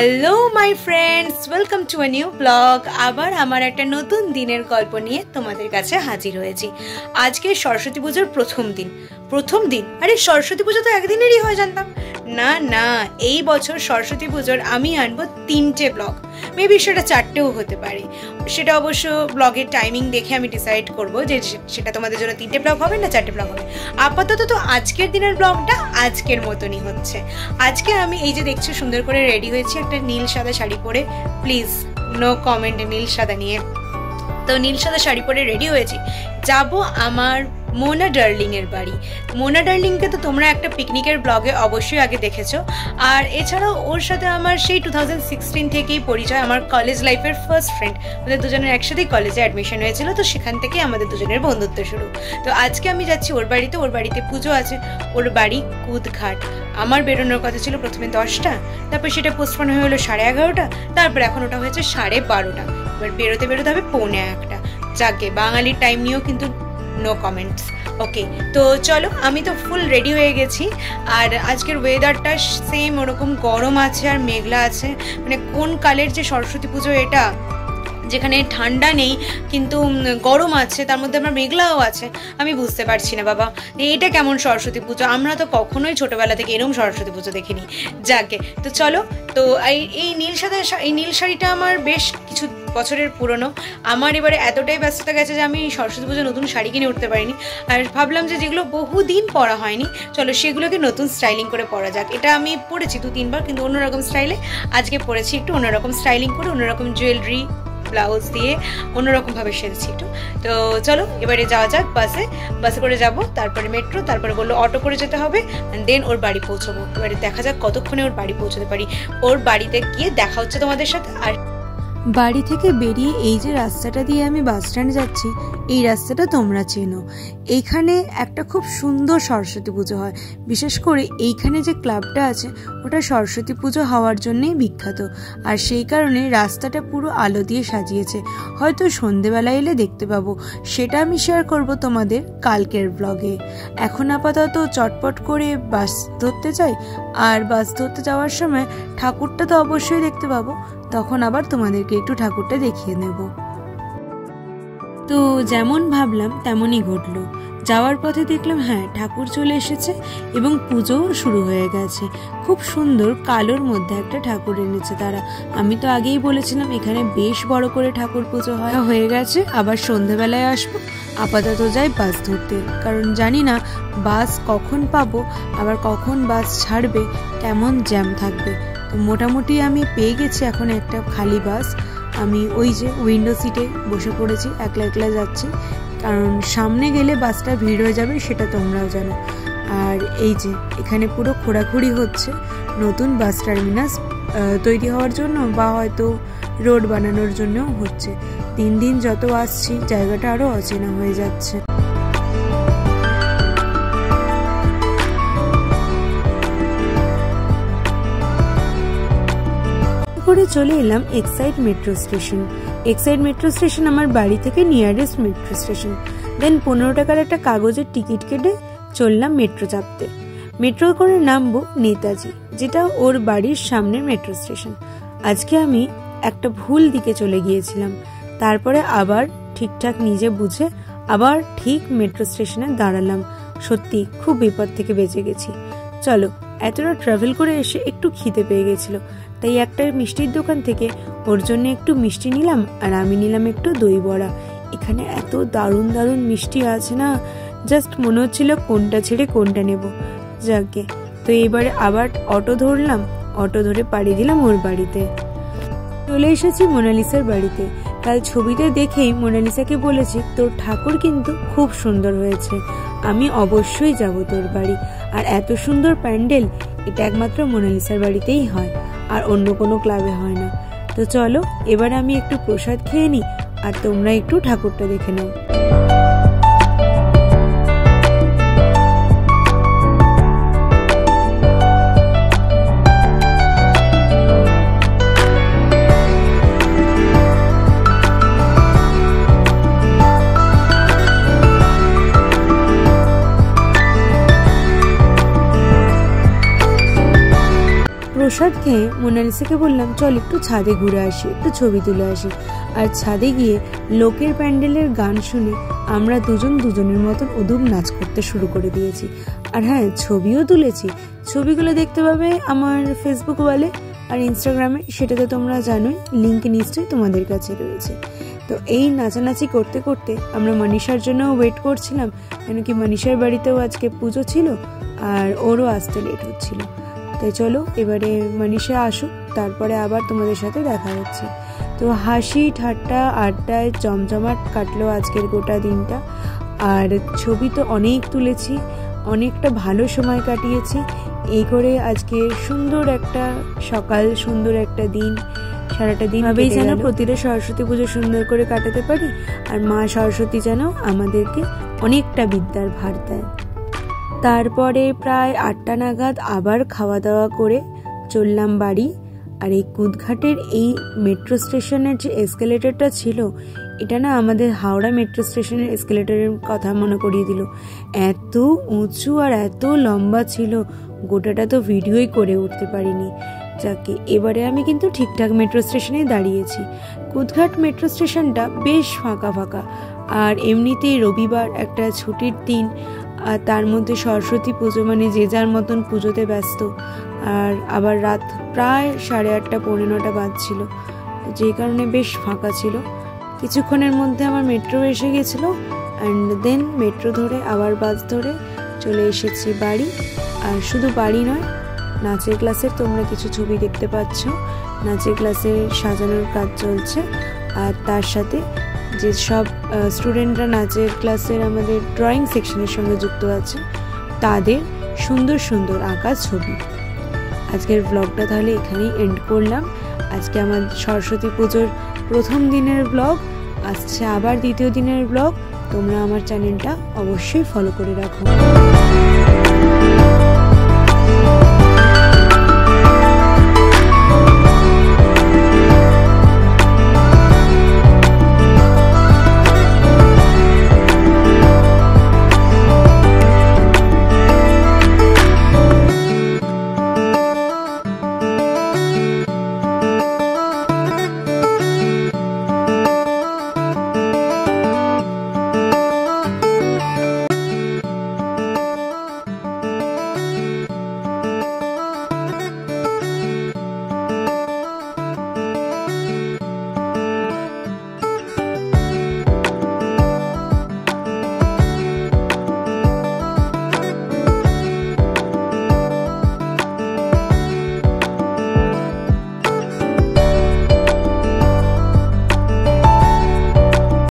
Hello my friends, welcome to a new blog. আবার আমার একটা নতুন দিনের গল্প নিয়ে তোমাদের কাছে হাজির হয়েছি। আজকে সরস্বতী পুজোর প্রথম দিন। আরে সরস্বতী পুজো তো একদিনেরই হয় জানতাম না। না, এই বছর সরস্বতী পুজোর আমি আনবো 3টে ব্লগ, মেবি সেটা 4টেও হতে পারে। সেটা অবশ্য ব্লগের টাইমিং দেখে আমি ডিসাইড করবো যে সেটা তোমাদের জন্য 3টে ব্লগ হবে না 4টে ব্লগ হবে। আপাতত তো আজকের দিনের ব্লগটা আজকের মতনই হচ্ছে। আজকে আমি এই যে দেখছি সুন্দর করে রেডি হয়েছি একটা নীল সাদা শাড়ি পরে। প্লিজ নো কমেন্ট নীল সাদা নিয়ে। তো নীল সাদা শাড়ি পরে রেডি হয়েছি, যাব আমার মোনা ডার্লিংয়ের বাড়ি। মোনা ডার্লিংকে তো তোমরা একটা পিকনিকের ব্লগে অবশ্যই আগে দেখেছো, আর এছাড়াও ওর সাথে আমার সেই 2016 থেকেই পরিচয়, আমার কলেজ লাইফের ফার্স্ট ফ্রেন্ড। আমাদের দুজনের একসাথেই কলেজে অ্যাডমিশন হয়েছিল, তো সেখান থেকে আমাদের দুজনের বন্ধুত্ব শুরু। তো আজকে আমি যাচ্ছি ওর বাড়িতে পুজো আছে। ওর বাড়ি কুদঘাট। আমার বেরোনোর কথা ছিল প্রথমে 10টা, তারপর সেটা পোস্টপোন হয়ে হলো 11:30, তারপর এখন ওটা হয়েছে 12:30। এবার বেরোতে হবে 1:45। যাকে বাঙালির টাইম নিয়েও কিন্তু নো কমেন্টস। ওকে, তো চলো, আমি তো ফুল রেডি হয়ে গেছি। আর আজকের ওয়েদারটা সেম ওরকম গরম আছে আর মেঘলা আছে, মানে কোন কালের যে সরস্বতী পুজো এটা, যেখানে ঠান্ডা নেই কিন্তু গরম আছে, তার মধ্যে আমার মেঘলাও আছে। আমি বুঝতে পারছি না বাবা, এটা কেমন সরস্বতী পুজো। আমরা তো কখনোই ছোটোবেলা থেকে এরকম সরস্বতী পুজো দেখিনি। যাকে, তো চলো। তো এই নীল শাড়িটা আমার বেশ কিছু বছরের পুরনো। আমার এবারে এতটাই ব্যস্ততা গেছে যে আমি সরস্বতী পুজো নতুন শাড়ি কিনে উঠতে পারিনি। আর ভাবলাম যে যেগুলো বহুদিন পরা হয়নি, চলো সেগুলোকে নতুন স্টাইলিং করে পরা যাক। এটা আমি পরেছি 2-3বার, কিন্তু অন্যরকম স্টাইলে। আজকে পরেছি একটু অন্যরকম স্টাইলিং করে, অন্যরকম জুয়েলারি ব্লাউজ দিয়ে অন্যরকমভাবে সেরেছি একটু। তো চলো এবারে যাওয়া যাক বাসে করে যাব, তারপরে মেট্রো, তারপরে বললো অটো করে যেতে হবে, দেন ওর বাড়ি পৌঁছবো। এবারে দেখা যাক কতক্ষণে ওর বাড়ি পৌঁছতে পারি। ওর বাড়িতে গিয়ে দেখা হচ্ছে তোমাদের সাথে। আর বাড়ি থেকে বেরিয়ে এই যে রাস্তাটা দিয়ে আমি বাস স্ট্যান্ড যাচ্ছি, এই রাস্তাটা তোমরা চেনো। এইখানে একটা খুব সুন্দর সরস্বতী পুজো হয়। বিশেষ করে এইখানে যে ক্লাবটা আছে ওটা সরস্বতী পুজো হওয়ার জন্যেই বিখ্যাত, আর সেই কারণে রাস্তাটা পুরো আলো দিয়ে সাজিয়েছে। হয়তো সন্ধেবেলা এলে দেখতে পাবো, সেটা আমি শেয়ার করব তোমাদের কালকের ব্লগে। এখন আপাতত চটপট করে বাস ধরতে চাই, আর বাস ধরতে যাওয়ার সময় ঠাকুরটা তো অবশ্যই দেখতে পাবো, তখন আবার তোমাদেরকে একটু ঠাকুরটা দেখিয়ে নেব। তো যেমন ভাবলাম তেমনই ঘটলো। যাওয়ার পথে দেখলাম হ্যাঁ ঠাকুর চলে এসেছে এবং পুজোও শুরু হয়ে গেছে। খুব সুন্দর কালোর মধ্যে একটা ঠাকুর এনেছে তারা। আমি তো আগেই বলেছিলাম এখানে বেশ বড় করে ঠাকুর পুজো হয়ে গেছে। আবার সন্ধ্যাবেলায় আসবো। আপাতত যাই বাস ধরতে, কারণ জানি না বাস কখন পাবো, আবার কখন বাস ছাড়বে, কেমন জ্যাম থাকবে। তো মোটামুটি আমি পেয়ে গেছি এখন একটা খালি বাস। আমি ওই যে উইন্ডো সিটে বসে পড়েছি, একলা যাচ্ছি, কারণ সামনে গেলে বাসটা ভিড় হয়ে যাবে, সেটা তোমরাও জানো। আর এই যে এখানে পুরো খোঁড়াখুড়ি হচ্ছে নতুন বাস টার্মিনাস তৈরি হওয়ার জন্য, বা হয়তো রোড বানানোর জন্যও হচ্ছে। দিন দিন যত আসছি জায়গাটা আরও অচেনা হয়ে যাচ্ছে। করে চলে এলাম এক্সাইড মেট্রো স্টেশন আমার বাড়ি থেকে নিয়ারেস্ট মেট্রো স্টেশন। দেন 15 টাকার একটা কাগজের টিকিট কেটে চললাম মেট্রো চাপতে। মেট্রো করে নামবো নেতাজি, যেটা ওর বাড়ির সামনের মেট্রো স্টেশন। আজকে আমি একটা ভুল দিকে চলে গিয়েছিলাম, তারপরে আবার ঠিকঠাক নিজে বুঝে আবার ঠিক মেট্রো স্টেশনে দাঁড়ালাম। সত্যি খুব বিপদ থেকে বেঁচে গেছি। চলো, এতটা ট্রাভেল করে এসে একটু খিদে পেয়ে গেছিল, তাই একটা মিষ্টির দোকান থেকে ওর জন্য একটু মিষ্টি নিলাম, আর আমি নিলাম একটু দই বড়া। এখানে এত দারুণ দারুণ মিষ্টি আছে না, জাস্ট মনে হচ্ছিল কোনটা ছেড়ে কোনটা নেব। যাকে, তো এবারে আবার অটো ধরলাম, অটো ধরে পাড়ি দিলাম ওর বাড়িতে। চলে এসেছি মোনালিসার বাড়িতে। কাল ছবিতে দেখেই মোনালিসাকে বলেছি তোর ঠাকুর কিন্তু খুব সুন্দর হয়েছে, আমি অবশ্যই যাব তোর বাড়ি। আর এত সুন্দর প্যান্ডেল এটা একমাত্র মোনালিসার বাড়িতেই হয়, আর অন্য কোনো ক্লাবে হয় না। তো চলো এবার আমি একটু প্রসাদ খেয়ে নিই, আর তোমরা একটু ঠাকুরটা দেখে নাও। প্রসাদ খেয়ে মোনালিসাকে বললাম চল একটু ছাদে ঘুরে আসি, একটু ছবি তুলে আসি। আর ছাদে গিয়ে লোকের প্যান্ডেলের গান শুনে আমরা দুজনের মতন উদুম নাচ করতে শুরু করে দিয়েছি। আর হ্যাঁ, ছবিও তুলেছি। ছবিগুলো দেখতে পাবে আমার ফেসবুক ওয়ালে আর ইনস্টাগ্রামে, সেটাতে তোমরা জানোই, লিঙ্ক নিশ্চয়ই তোমাদের কাছে রয়েছে। তো এই নাচানাচি করতে করতে আমরা মনীষার জন্যও ওয়েট করছিলাম, কেন কি মনীষার বাড়িতেও আজকে পুজো ছিল আর ওরও আসতে লেট হচ্ছিল। তাই চলো এবারে মনীষা আসুক, তারপরে আবার তোমাদের সাথে দেখা হচ্ছে। তো হাসি ঠাট্টা আড্ডায় জমজমাট কাটলো আজকের গোটা দিনটা। আর ছবি তো অনেক তুলেছি, অনেকটা ভালো সময় কাটিয়েছি। এই করে আজকে সুন্দর একটা সকাল, সুন্দর একটা দিন, সারাটা দিন ভাবেই যেন প্রতিটা সরস্বতী পুজো সুন্দর করে কাটাতে পারি, আর মা সরস্বতী যেন আমাদেরকে অনেকটা বিদ্যার ভার দেয়। তারপরে প্রায় 8টা নাগাদ আবার খাওয়া দাওয়া করে চললাম বাড়ি। আর এই কুদঘাটের এই মেট্রো স্টেশনের যে এসকেলেটরটা ছিল, এটা না আমাদের হাওড়া মেট্রো স্টেশনের এসকেলেটরের কথা মনে করিয়ে দিল। এত উঁচু আর এত লম্বা ছিল, গোটাটা তো ভিডিওই করে উঠতে পারিনি। যাকে এবারে আমি কিন্তু ঠিকঠাক মেট্রো স্টেশনে দাঁড়িয়েছি। কুদঘাট মেট্রো স্টেশনটা বেশ ফাঁকা ফাঁকা, আর এমনিতেই রবিবার একটা ছুটির দিন, আর তার মধ্যে সরস্বতী পুজো, মানে যে যার মতন পুজোতে ব্যস্ত। আর আবার রাত প্রায় 8:30 পৌনে 9টা বাজছিল, যে কারণে বেশ ফাঁকা ছিল। কিছুক্ষণের মধ্যে আমার মেট্রো এসে গেছিলো, অ্যান্ড দেন মেট্রো ধরে আবার বাস ধরে চলে এসেছি বাড়ি। আর শুধু বাড়ি নয়, নাচের ক্লাসের তোমরা কিছু ছবি দেখতে পাচ্ছ। নাচের ক্লাসের সাজানোর কাজ চলছে, আর তার সাথে যে সব স্টুডেন্টরা নাচের ক্লাসের আমাদের ড্রয়িং সেকশনের সঙ্গে যুক্ত আছে, তাদের সুন্দর সুন্দর আঁকা ছবি। আজকের ব্লগটা তাহলে এখানেই এন্ড করলাম। আজকে আমার সরস্বতী পুজোর প্রথম দিনের ব্লগ, আসছে আবার দ্বিতীয় দিনের ব্লগ। তোমরা আমার চ্যানেলটা অবশ্যই ফলো করে রাখো।